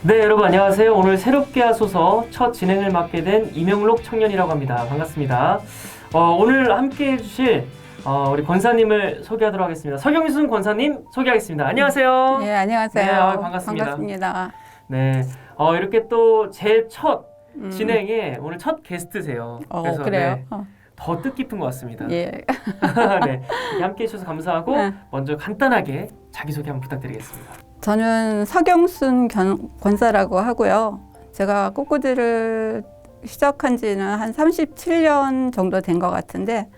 네, 여러분 안녕하세요. 오늘 새롭게 하소서 첫 진행을 맡게 된 이명록 청년이라고 합니다. 반갑습니다. 오늘 함께 해주실 우리 권사님을 소개하도록 하겠습니다. 서경순 권사님 소개하겠습니다. 안녕하세요. 네, 안녕하세요. 네, 반갑습니다. 반갑습니다. 네, 이렇게 또 제 첫 진행에 오늘 첫 게스트세요. 그래서 그래요? 네, 더 뜻깊은 것 같습니다. 예. 네, 이렇게 함께 해주셔서 감사하고 먼저 간단하게 자기소개 한번 부탁드리겠습니다. 저는 서경순 권사라고 하고요. 제가 꽃꽂이를 시작한 지는 한 37년 정도 된 것 같은데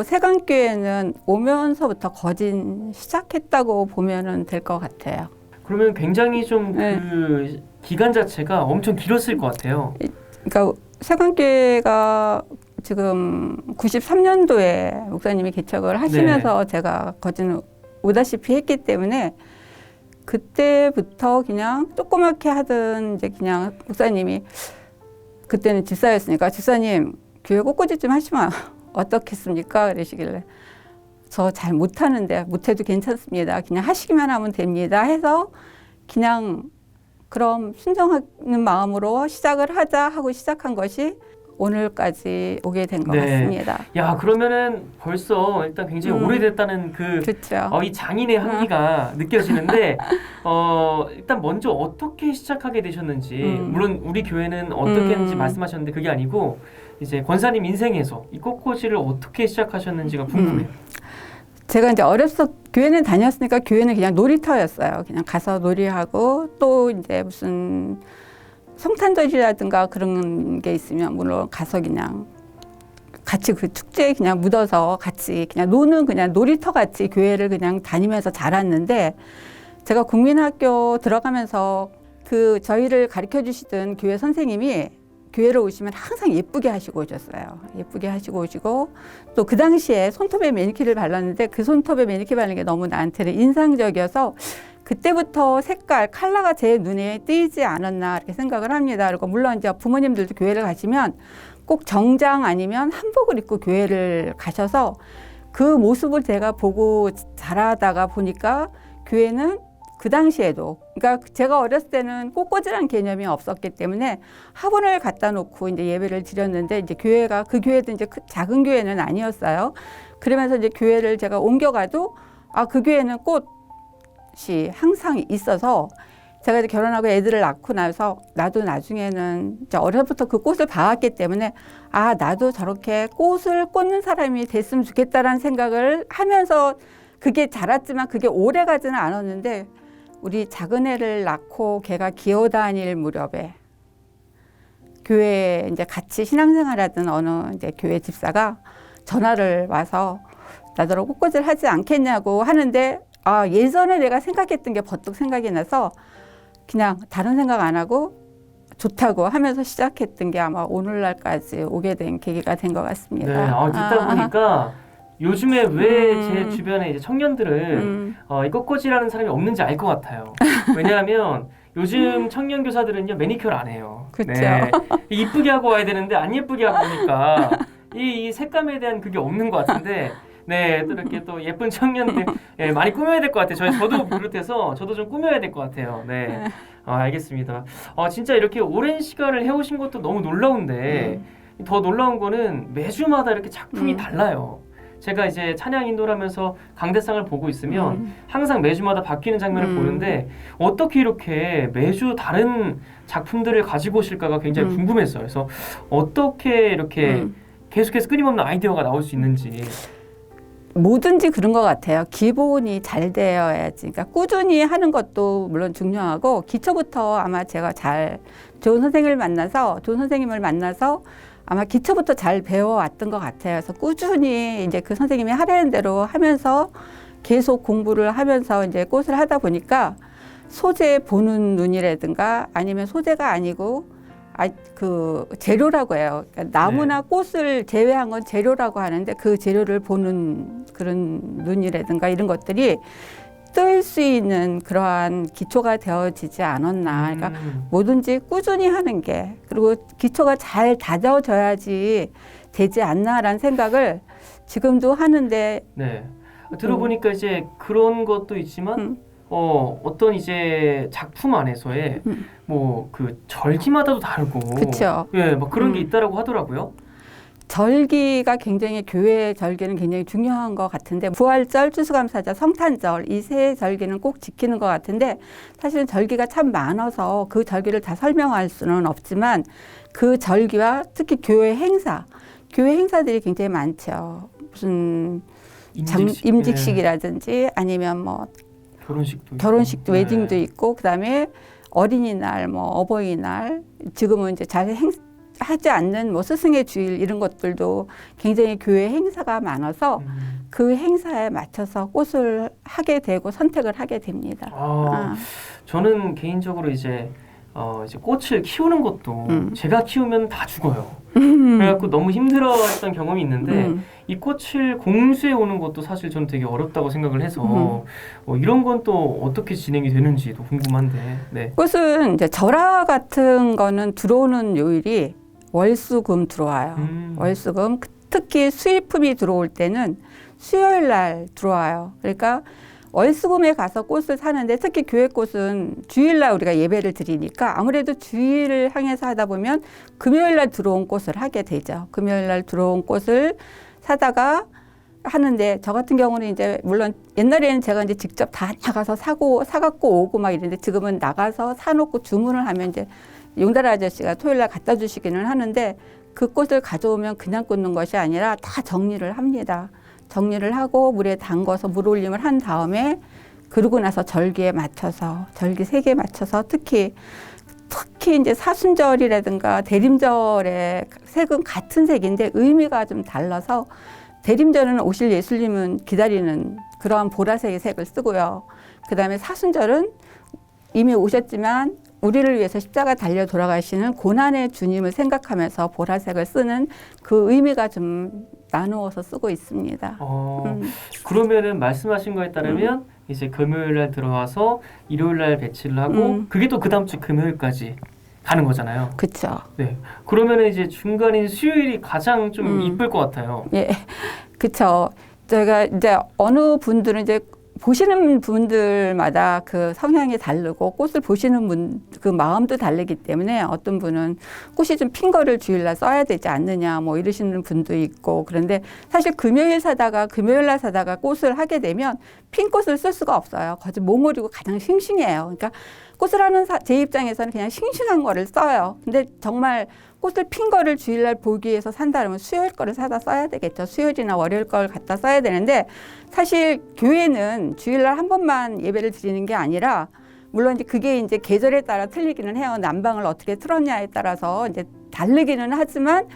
세강교회는 오면서부터 거진 시작했다고 보면 될 것 같아요. 그러면 굉장히 좀 그 기간 자체가 엄청 길었을 것 같아요. 그러니까 세강교회가 지금 93년도에 목사님이 개척을 하시면서 제가 거진 오다시피 했기 때문에 그때부터 그냥 조그맣게 하던 이제 그냥 목사님이 그때는 집사였으니까 집사님 교회 꽃꽂이 좀 하시면 어떻겠습니까? 그러시길래 저 잘 못하는데 못해도 괜찮습니다. 그냥 하시기만 하면 됩니다. 해서 그냥 그럼 순종하는 마음으로 시작을 하자 하고 시작한 것이 오늘까지 오게 된 것 같습니다. 야, 그러면은 벌써 일단 굉장히 오래됐다는 그렇죠. 이 장인의 한기가 느껴지는데 일단 먼저 어떻게 시작하게 되셨는지 물론 우리 교회는 어떻게 했는지 말씀하셨는데 그게 아니고 이제 권사님 인생에서 이 꽃꽂이를 어떻게 시작하셨는지가 궁금해요. 제가 이제 어려서 교회는 다녔으니까 교회는 그냥 놀이터였어요. 그냥 가서 놀이하고 또 이제 무슨 성탄절이라든가 그런 게 있으면 물론 가서 그냥 같이 그 축제에 그냥 묻어서 같이 그냥 노는 그냥 놀이터 같이 교회를 그냥 다니면서 자랐는데 제가 국민학교 들어가면서 그 저희를 가르쳐 주시던 교회 선생님이 교회로 오시면 항상 예쁘게 하시고 오셨어요. 예쁘게 하시고 오시고 또 그 당시에 손톱에 매니큐어를 발랐는데 그 손톱에 매니큐어 바르는 게 너무 나한테는 인상적이어서 그때부터 컬러가 제 눈에 띄지 않았나 이렇게 생각을 합니다. 그리고 물론 이제 부모님들도 교회를 가시면 꼭 정장 아니면 한복을 입고 교회를 가셔서 그 모습을 제가 보고 자라다가 보니까 교회는 그 당시에도 그러니까 제가 어렸을 때는 꽃꽂이라는 개념이 없었기 때문에 화분을 갖다 놓고 이제 예배를 드렸는데 이제 교회가 그 교회도 이제 작은 교회는 아니었어요. 그러면서 이제 교회를 제가 옮겨가도 그 교회는 꽃이 항상 있어서 제가 이제 결혼하고 애들을 낳고 나서 나도 나중에는 이제 어려서부터 그 꽃을 봐왔기 때문에 나도 저렇게 꽃을 꽂는 사람이 됐으면 좋겠다라는 생각을 하면서 그게 자랐지만 그게 오래 가지는 않았는데 우리 작은 애를 낳고 걔가 기어다닐 무렵에 교회에 이제 같이 신앙생활하던 어느 이제 교회 집사가 전화를 와서 나더러 꽃꽂이를 하지 않겠냐고 하는데 예전에 내가 생각했던 게 버뜩 생각이 나서 그냥 다른 생각 안 하고 좋다고 하면서 시작했던 게 아마 오늘날까지 오게 된 계기가 된 것 같습니다. 네, 듣다 보니까 요즘에 왜 제 주변에 이제 청년들은 이 꽃꽂이라는 사람이 없는지 알 것 같아요. 왜냐하면 요즘 청년 교사들은요 매니큐어를 안 해요. 그렇죠. 네, 이쁘게 하고 와야 되는데 안 예쁘게 하고 오니까 이 색감에 대한 그게 없는 것 같은데 네, 또 이렇게 또 예쁜 청년들 많이 꾸며야 될 것 같아요. 저도 비롯해서 저도 좀 꾸며야 될 것 같아요. 네, 알겠습니다. 진짜 이렇게 오랜 시간을 해오신 것도 너무 놀라운데 더 놀라운 거는 매주마다 이렇게 작품이 달라요. 제가 이제 찬양 인도를 하면서 강대상을 보고 있으면 항상 매주마다 바뀌는 장면을 보는데 어떻게 이렇게 매주 다른 작품들을 가지고 오실까가 굉장히 궁금했어요. 그래서 어떻게 이렇게 계속해서 끊임없는 아이디어가 나올 수 있는지. 뭐든지 그런 것 같아요. 기본이 잘 되어야지. 그러니까 꾸준히 하는 것도 물론 중요하고 기초부터 아마 제가 좋은 선생님을 만나서 아마 기초부터 잘 배워왔던 것 같아요. 그래서 꾸준히 이제 그 선생님이 하라는 대로 하면서 계속 공부를 하면서 이제 꽃을 하다 보니까 소재 보는 눈이라든가 아니면 소재가 아니고 그 재료라고 해요. 그러니까 나무나 꽃을 제외한 건 재료라고 하는데 그 재료를 보는 그런 눈이라든가 이런 것들이 뜰 수 있는 그러한 기초가 되어지지 않았나. 그러니까 뭐든지 꾸준히 하는 게 그리고 기초가 잘 다져져야지 되지 않나라는 생각을 지금도 하는데 네. 들어보니까 이제 그런 것도 있지만 어떤 이제 작품 안에서의 뭐 그 절기마다도 다르고, 그쵸. 예, 뭐 그런 게 있다라고 하더라고요. 절기가 굉장히 교회 절기는 굉장히 중요한 것 같은데 부활절, 추수감사절, 성탄절 이 세 절기는 꼭 지키는 것 같은데 사실은 절기가 참 많아서 그 절기를 다 설명할 수는 없지만 그 절기와 특히 교회 행사들이 굉장히 많죠. 무슨 임직식이라든지 아니면 뭐 결혼식도 웨딩도 있고 그다음에 어린이날, 뭐 어버이날 지금은 이제 잘 하지 않는 뭐 스승의 주일 이런 것들도 굉장히 교회 행사가 많아서 그 행사에 맞춰서 꽃을 하게 되고 선택을 하게 됩니다. 저는 개인적으로 이제 꽃을 키우는 것도 제가 키우면 다 죽어요. 그래갖고 너무 힘들어했던 경험이 있는데 이 꽃을 공수해 오는 것도 사실 저는 되게 어렵다고 생각을 해서 이런 건 또 어떻게 진행이 되는지도 궁금한데. 네. 꽃은 이제 절화 같은 거는 들어오는 요일이 월수금 들어와요. 월수금 특히 수입품이 들어올 때는 수요일 날 들어와요. 그러니까 월수금에 가서 꽃을 사는데 특히 교회 꽃은 주일 날 우리가 예배를 드리니까 아무래도 주일을 향해서 하다 보면 금요일 날 들어온 꽃을 하게 되죠. 금요일 날 들어온 꽃을 사다가 하는데 저 같은 경우는 이제 물론 옛날에는 제가 이제 직접 다 나가서 사갖고 오고 막 이랬는데 지금은 나가서 사놓고 주문을 하면 이제 용달 아저씨가 토요일 날 갖다 주시기는 하는데 그 꽃을 가져오면 그냥 꽂는 것이 아니라 다 정리를 합니다. 정리를 하고 물에 담궈서 물 올림을 한 다음에 그러고 나서 절기에 맞춰서 절기 색에 맞춰서 특히 이제 사순절이라든가 대림절의 색은 같은 색인데 의미가 좀 달라서 대림절은 오실 예수님은 기다리는 그러한 보라색의 색을 쓰고요. 그다음에 사순절은 이미 오셨지만 우리를 위해서 십자가 달려 돌아가시는 고난의 주님을 생각하면서 보라색을 쓰는 그 의미가 좀 나누어서 쓰고 있습니다. 그러면은 말씀하신 거에 따르면 이제 금요일 날 들어와서 일요일 날 배치를 하고 그게 또 그 다음 주 금요일까지 가는 거잖아요. 그렇죠. 네. 그러면은 이제 중간인 수요일이 가장 좀 이쁠 것 같아요. 예, 그렇죠. 제가 이제 어느 분들은 이제 보시는 분들마다 그 성향이 다르고 꽃을 보시는 분 그 마음도 다르기 때문에 어떤 분은 꽃이 좀 핀 거를 주일날 써야 되지 않느냐 뭐 이러시는 분도 있고 그런데 사실 금요일 날 사다가 꽃을 하게 되면 핀 꽃을 쓸 수가 없어요. 거짓 몽골이고 가장 싱싱해요. 그러니까 꽃을 하는 제 입장에서는 그냥 싱싱한 거를 써요. 근데 정말 꽃을 핀 거를 주일날 보기 위해서 산다 그러면 수요일 거를 사다 써야 되겠죠. 수요일이나 월요일 걸 갖다 써야 되는데 사실 교회는 주일날 한 번만 예배를 드리는 게 아니라 물론 이제 그게 이제 계절에 따라 틀리기는 해요. 난방을 어떻게 틀었냐에 따라서 이제 다르기는 하지만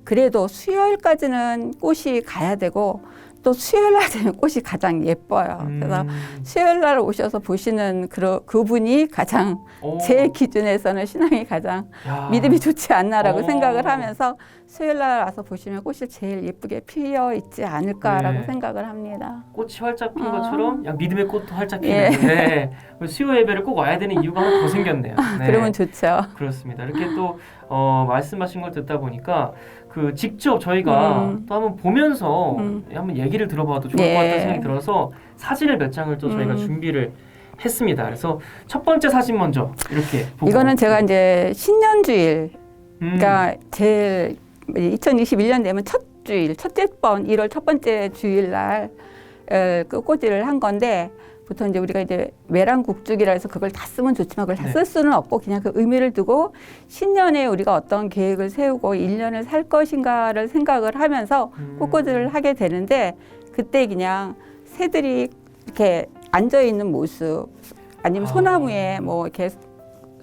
그래도 수요일까지는 꽃이 가야 되고 또 수요일 날에는 꽃이 가장 예뻐요. 그래서 수요일 날 오셔서 보시는 그분이 가장 제 기준에서는 신앙이 가장 믿음이 좋지 않나라고 생각을 하면서 수요일 날 와서 보시면 꽃이 제일 예쁘게 피어 있지 않을까라고 생각을 합니다. 꽃이 활짝 핀 것처럼 믿음의 꽃도 활짝 피는데 수요 예배를 꼭 와야 되는 이유가 하나 더 생겼네요. 네. 그러면 좋죠. 그렇습니다. 이렇게 또 말씀하신 걸 듣다 보니까 그 직접 저희가 또 한번 보면서 한번 얘기를 들어봐도 좋을 것 같다는 생각이 들어서 사진을 몇 장을 또 저희가 준비를 했습니다. 그래서 첫 번째 사진 먼저 이렇게 보고 이거는 제가 이제 신년주일 그러니까 제일 2021년 되면 첫째 번 1월 첫 번째 주일 날 그 꽃일을 한 건데 보통 이제 우리가 이제 외랑국죽이라 해서 그걸 다 쓰면 좋지만 그걸 다 쓸 수는 없고 그냥 그 의미를 두고 신년에 우리가 어떤 계획을 세우고 1년을 살 것인가를 생각을 하면서 꽃꽂이를 하게 되는데 그때 그냥 새들이 이렇게 앉아 있는 모습 아니면 소나무에 뭐 이렇게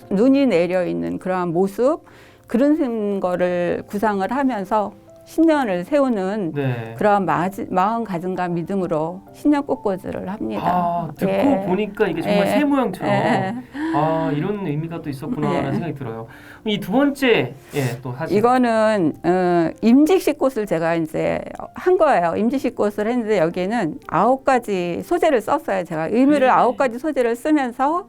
눈이 내려 있는 그러한 모습 그런 거를 구상을 하면서 신년을 세우는 그런 마음가짐과 믿음으로 신년 꽃꽂이를 합니다. 듣고 보니까 이게 정말 새 모양처럼 이런 의미가 또 있었구나라는 생각이 들어요. 이 두 번째 또 사진 이거는 임직식 꽃을 제가 이제 한 거예요. 임직식 꽃을 했는데 여기에는 9가지 소재를 썼어요. 제가 의미를 9가지 소재를 쓰면서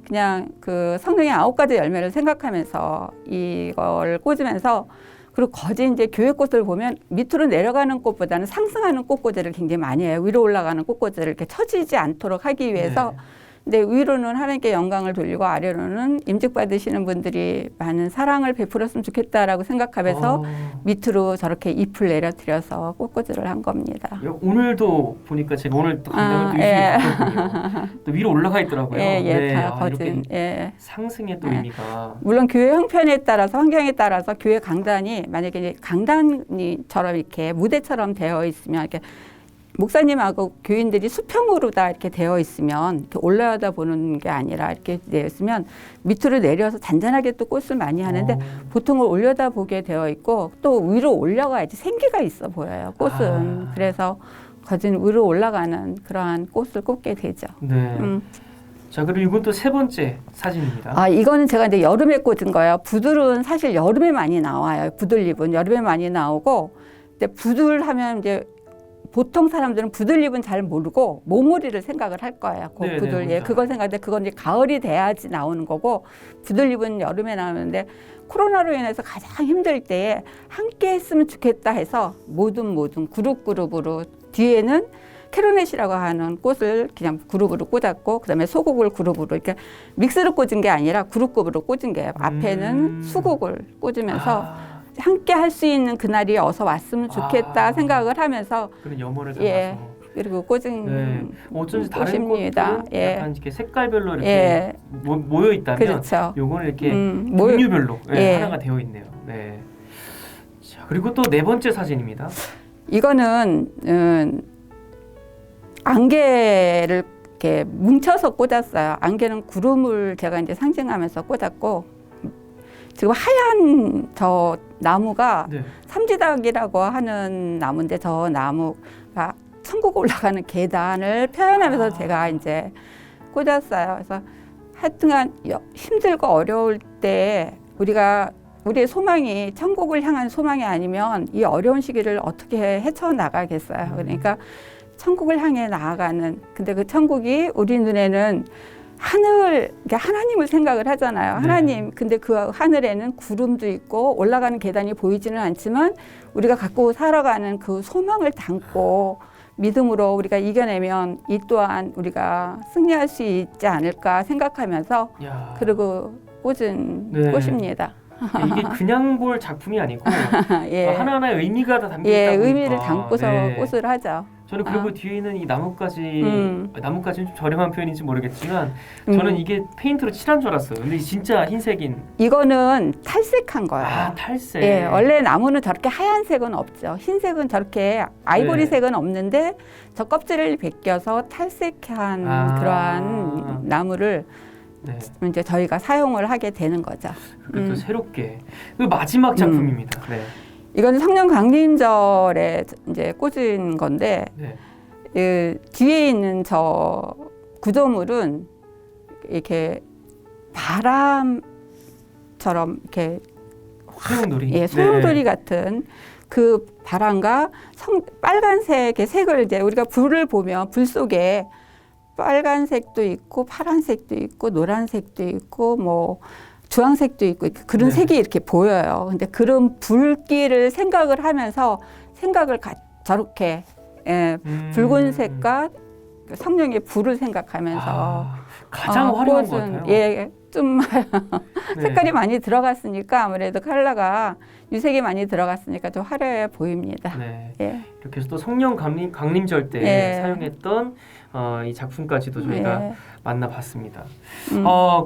그냥 그 성령의 9가지 열매를 생각하면서 이걸 꽂으면서 그리고 거지 이제 교회꽃을 보면 밑으로 내려가는 꽃보다는 상승하는 꽃꽂이를 굉장히 많이 해요. 위로 올라가는 꽃꽂이를 이렇게 처지지 않도록 하기 위해서 근데 위로는 하나님께 영광을 돌리고 아래로는 임직받으시는 분들이 많은 사랑을 베풀었으면 좋겠다라고 생각하면서 밑으로 저렇게 잎을 내려뜨려서 꽃꽂이를 한 겁니다. 오늘도 보니까 제가 오늘 또 감명을 또 예. 있었거든요. 또 위로 올라가 있더라고요. 예, 예, 네. 다 이렇게 거진. 예. 상승의 또 예. 의미가. 물론 교회 형편에 따라서 환경에 따라서 교회 강단이 만약에 이제 강단이처럼 이렇게 무대처럼 되어 있으면 이렇게 목사님하고 교인들이 수평으로 다 이렇게 되어 있으면 이렇게 올라가다 보는 게 아니라 이렇게 되어 있으면 밑으로 내려서 잔잔하게 또 꽃을 많이 하는데 보통은 올려다 보게 되어 있고 또 위로 올라가야지 생기가 있어 보여요. 꽃은. 그래서 거진 위로 올라가는 그러한 꽃을 꽂게 되죠. 네. 자, 그리고 이건 또 세 번째 사진입니다. 아, 이거는 제가 이제 여름에 꽂은 거예요. 부들은 사실 여름에 많이 나와요. 부들잎은 여름에 많이 나오고, 근데 부들하면 이제 보통 사람들은 부들잎은 잘 모르고 모모리를 생각을 할 거예요. 그 네, 부들, 네, 예, 그걸 생각하는데 그건 이제 가을이 돼야지 나오는 거고, 부들잎은 여름에 나오는데 코로나로 인해서 가장 힘들 때에 함께 했으면 좋겠다 해서 모든 그룹으로 뒤에는 캐로넷이라고 하는 꽃을 그냥 그룹으로 꽂았고 그다음에 소국을 그룹으로 이렇게 믹스로 꽂은 게 아니라 그룹급으로 꽂은 거예요. 앞에는 수국을 꽂으면서 함께 할 수 있는 그날이 어서 왔으면 좋겠다 생각을 하면서 그런 염원을 담아서. 예, 그리고 꽂은 네. 어쩐지 다른 꽃입니다. 꽃들은 예. 약간 이렇게 색깔별로 이렇게 예. 모여 있다면 그렇죠. 요거는 이렇게 모여- 종류별로 예. 하나가 되어 있네요. 네. 자, 그리고 또 네 번째 사진입니다. 이거는 안개를 이렇게 뭉쳐서 꽂았어요. 안개는 구름을 제가 이제 상징하면서 꽂았고 지금 하얀 저 나무가 네. 삼지닭이라고 하는 나무인데 저 나무가 천국 올라가는 계단을 표현하면서 제가 이제 꽂았어요. 그래서 하여튼간 힘들고 어려울 때 우리의 소망이 천국을 향한 소망이 아니면 이 어려운 시기를 어떻게 헤쳐나가겠어요. 그러니까 천국을 향해 나아가는, 근데 그 천국이 우리 눈에는 하나님을 생각을 하잖아요. 하나님. 근데 그 하늘에는 구름도 있고 올라가는 계단이 보이지는 않지만 우리가 갖고 살아가는 그 소망을 담고 믿음으로 우리가 이겨내면 이 또한 우리가 승리할 수 있지 않을까 생각하면서 야. 그리고 꽂은 네. 꽃입니다. 이게 그냥 볼 작품이 아니고 예. 하나하나의 의미가 다 담겨 예, 있다 보니까. 의미를 담고서 네. 꽃을 하죠. 저는 그리고 뒤에 있는 이 나뭇가지는 좀 저렴한 표현인지 모르겠지만 저는 이게 페인트로 칠한 줄 알았어요. 근데 진짜 흰색인. 이거는 탈색한 거예요. 아, 탈색. 예, 원래 나무는 저렇게 하얀색은 없죠. 흰색은 저렇게 아이보리색은 없는데 저 껍질을 벗겨서 탈색한 그러한 나무를 네. 이제 저희가 사용을 하게 되는 거죠. 그리고 또 새롭게. 그 마지막 작품입니다. 네. 이건 성령 강림절에 이제 꽂은 건데 네. 뒤에 있는 저 구조물은 이렇게 바람처럼 이렇게 소용돌이. 예, 소용돌이 같은 그 바람과 빨간색의 색을 이제 우리가 불을 보면 불 속에 빨간색도 있고 파란색도 있고 노란색도 있고 뭐 주황색도 있고 그런 색이 이렇게 보여요. 근데 그런 불길을 생각을 하면서 저렇게 붉은색과 성령의 불을 생각하면서 가장 화려한 것 같아요. 예, 좀 네. 색깔이 많이 들어갔으니까 아무래도 컬러가 유색이 많이 들어갔으니까 좀 화려해 보입니다. 네. 예. 이렇게 해서 또 성령 강림절 때 예. 사용했던 이 작품까지도 저희가 예. 만나봤습니다.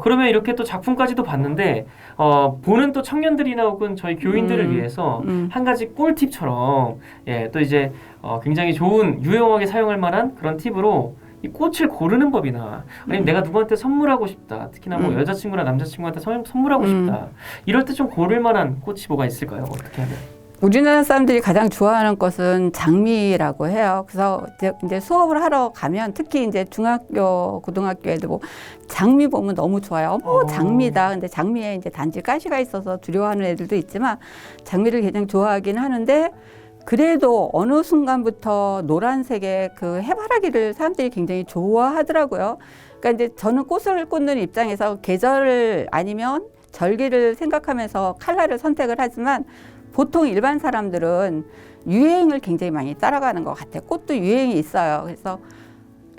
그러면 이렇게 또 작품까지도 봤는데 보는 또 청년들이나 혹은 저희 교인들을 위해서 한 가지 꿀팁처럼 또 이제 굉장히 좋은 유용하게 사용할 만한 그런 팁으로 이 꽃을 고르는 법이나 아니면 내가 누구한테 선물하고 싶다. 특히나 뭐 여자친구나 남자친구한테 선물하고 싶다. 이럴 때 좀 고를 만한 꽃이 뭐가 있을까요? 어떻게 하면? 우리나라 사람들이 가장 좋아하는 것은 장미라고 해요. 그래서 이제 수업을 하러 가면 특히 이제 중학교, 고등학교에도 뭐 장미 보면 너무 좋아요. 어머, 장미다. 근데 장미에 이제 단지 가시가 있어서 두려워하는 애들도 있지만 장미를 굉장히 좋아하긴 하는데 그래도 어느 순간부터 노란색의 그 해바라기를 사람들이 굉장히 좋아하더라고요. 그러니까 이제 저는 꽃을 꽂는 입장에서 계절 아니면 절기를 생각하면서 컬러를 선택을 하지만 보통 일반 사람들은 유행을 굉장히 많이 따라가는 것 같아요. 꽃도 유행이 있어요. 그래서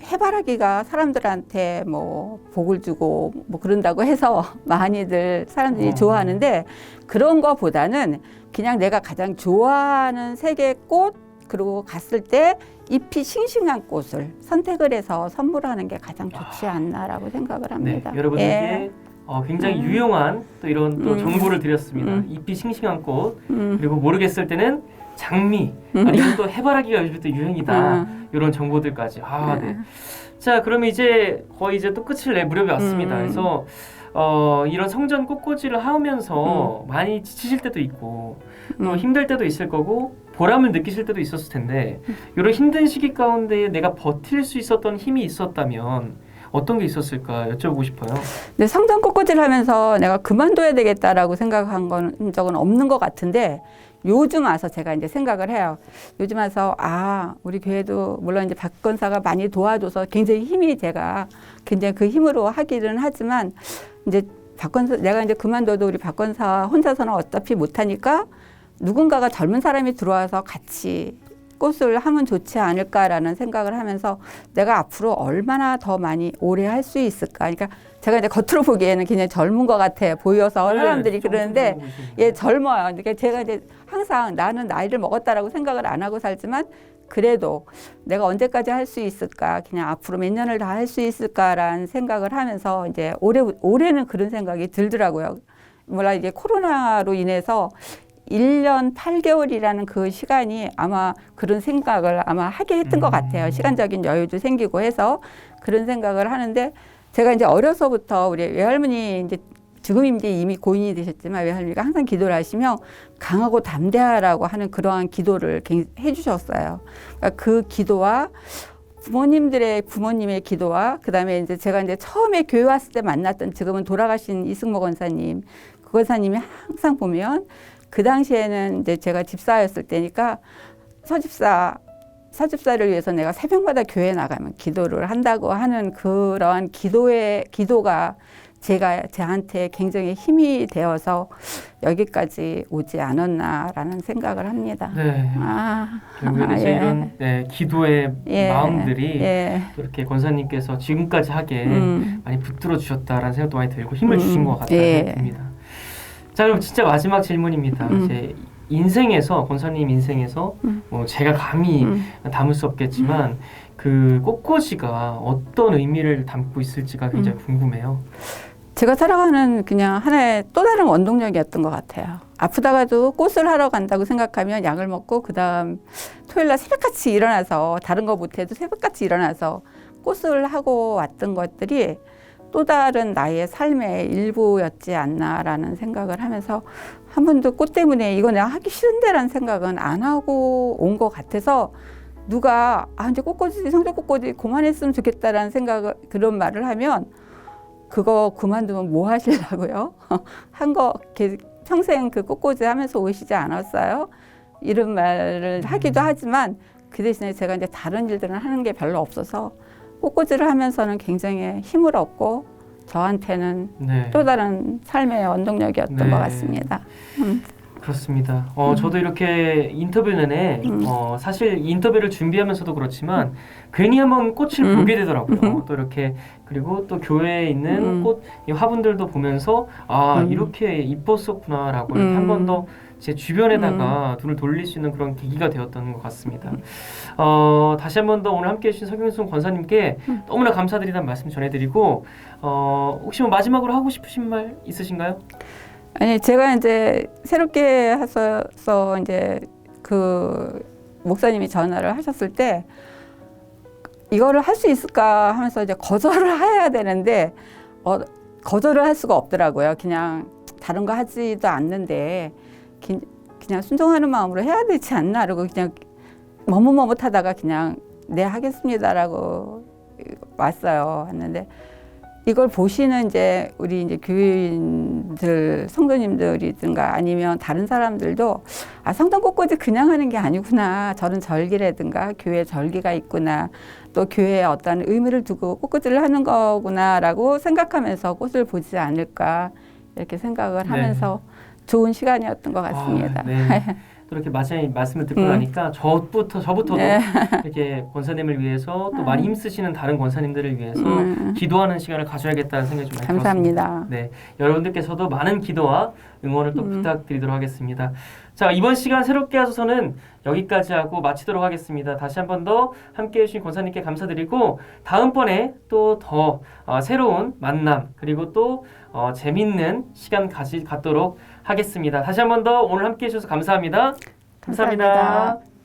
해바라기가 사람들한테 뭐 복을 주고 뭐 그런다고 해서 많이들 사람들이 좋아하는데 그런 거보다는 그냥 내가 가장 좋아하는 색의 꽃 그리고 갔을 때 잎이 싱싱한 꽃을 선택을 해서 선물하는 게 가장 좋지 않나라고 생각을 합니다. 네, 여러분들께 굉장히 유용한 또 이런 또 정보를 드렸습니다. 잎이 싱싱한 꽃 그리고 모르겠을 때는 장미 아니면 또 해바라기가 요즘 또 유행이다. 이런 정보들까지. 네. 자, 그러면 이제 거의 이제 또 끝을 낼 무렵이 왔습니다. 그래서 이런 성전 꽃꽂이를 하면서 많이 지치실 때도 있고 또 힘들 때도 있을 거고 보람을 느끼실 때도 있었을 텐데 이런 힘든 시기 가운데 내가 버틸 수 있었던 힘이 있었다면 어떤 게 있었을까 여쭤보고 싶어요. 근데 성전 꽃꽂이를 하면서 내가 그만둬야 되겠다라고 생각한 적은 없는 것 같은데 요즘 와서 제가 이제 생각을 해요. 요즘 와서 우리 교회도 물론 이제 박 권사가 많이 도와줘서 굉장히 힘이 제가 굉장히 그 힘으로 하기는 하지만 이제 박 권사 내가 이제 그만둬도 우리 박 권사 혼자서는 어차피 못하니까 누군가가 젊은 사람이 들어와서 같이 꽃을 하면 좋지 않을까라는 생각을 하면서 내가 앞으로 얼마나 더 많이 오래 할 수 있을까. 그러니까 제가 이제 겉으로 보기에는 굉장히 젊은 것 같아 보여서 사람들이 그러는데 젊어요. 그러니까 제가 이제 항상 나는 나이를 먹었다라고 생각을 안 하고 살지만 그래도 내가 언제까지 할 수 있을까. 그냥 앞으로 몇 년을 다 할 수 있을까라는 생각을 하면서 이제 올해는 그런 생각이 들더라고요. 몰라 이게 코로나로 인해서 1년 8개월이라는 그 시간이 아마 그런 생각을 아마 하게 했던 것 같아요. 시간적인 여유도 생기고 해서 그런 생각을 하는데 제가 이제 어려서부터 우리 외할머니 이제 지금 이제 이미 고인이 되셨지만 외할머니가 항상 기도를 하시며 강하고 담대하라고 하는 그러한 기도를 해주셨어요. 그러니까 그 기도와 부모님의 기도와 그다음에 이제 제가 이제 처음에 교회 왔을 때 만났던 지금은 돌아가신 이승모 권사님, 그 권사님이 항상 보면 그 당시에는 이제 제가 집사였을 때니까 서집사를 위해서 내가 새벽마다 교회 나가면 기도를 한다고 하는 그러한 기도가 저한테 굉장히 힘이 되어서 여기까지 오지 않았나라는 생각을 합니다. 네. 결국에는 이제 이런 기도의 마음들이 또 이렇게 권사님께서 지금까지 하게 많이 붙들어 주셨다라는 생각도 많이 들고 힘을 주신 것 같다는 생각이 듭니다. 자, 그럼 진짜 마지막 질문입니다. 이제 권사님 인생에서 뭐 제가 감히 담을 수 없겠지만 그 꽃꽂이가 어떤 의미를 담고 있을지가 굉장히 궁금해요. 제가 살아가는 그냥 하나의 또 다른 원동력이었던 것 같아요. 아프다가도 꽃을 하러 간다고 생각하면 약을 먹고 그다음 토요일날 새벽같이 일어나서 다른 거 못해도 새벽같이 일어나서 꽃을 하고 왔던 것들이 또 다른 나의 삶의 일부였지 않나라는 생각을 하면서 한 번도 꽃 때문에 이거 내가 하기 싫은데라는 생각은 안 하고 온 것 같아서 누가 이제 꽃꽂이 성전 꽃꽂이 그만했으면 좋겠다라는 그런 말을 하면 그거 그만두면 뭐 하시려고요? 평생 그 꽃꽂이 하면서 오시지 않았어요? 이런 말을 하기도 하지만 그 대신에 제가 이제 다른 일들은 하는 게 별로 없어서 꽃꽂이를 하면서는 굉장히 힘을 얻고 저한테는 또 다른 삶의 원동력이었던 것 같습니다. 그렇습니다. 저도 이렇게 인터뷰 내내 사실 인터뷰를 준비하면서도 그렇지만 괜히 한번 꽃을 보게 되더라고요. 또 이렇게 그리고 또 교회에 있는 꽃 이 화분들도 보면서 이렇게 이뻤었구나라고 이렇게 한 번 더 제 주변에다가 눈을 돌릴 수 있는 그런 계기가 되었던 것 같습니다. 다시 한 번 더 오늘 함께해 주신 서경순 권사님께 너무나 감사드리다는 말씀 전해드리고 혹시 뭐 마지막으로 하고 싶으신 말 있으신가요? 아니 제가 이제 새롭게 해서 이제 그 목사님이 전화를 하셨을 때 이거를 할 수 있을까 하면서 이제 거절을 해야 되는데 거절을 할 수가 없더라고요. 그냥 다른 거 하지도 않는데 그냥 순종하는 마음으로 해야 되지 않나 그러고 그냥 머뭇머뭇하다가 그냥 네 하겠습니다라고 왔어요. 왔는데 이걸 보시는 이제 우리 이제 교인들, 성도님들이든가 아니면 다른 사람들도 성전 꽃꽂이 그냥 하는 게 아니구나. 저런 절기라든가 교회 절기가 있구나. 또 교회에 어떤 의미를 두고 꽃꽂이를 하는 거구나라고 생각하면서 꽃을 보지 않을까 이렇게 생각을 하면서 좋은 시간이었던 것 같습니다. 또 이렇게 말씀을 듣고 음. 나니까 저부터도 네. 이렇게 권사님을 위해서 또 많이 힘쓰시는 다른 권사님들을 위해서 음. 기도하는 시간을 가져야겠다는 생각이 좀 많이 감사합니다. 들었습니다. 네, 여러분들께서도 많은 기도와 응원을 또 부탁드리도록 하겠습니다. 자, 이번 시간 새롭게 하소서는 여기까지 하고 마치도록 하겠습니다. 다시 한 번 더 함께해 주신 권사님께 감사드리고 다음번에 또 더 새로운 만남 그리고 또 재밌는 시간 갖도록 하겠습니다. 다시 한 번 더 오늘 함께해 주셔서 감사합니다. 감사합니다.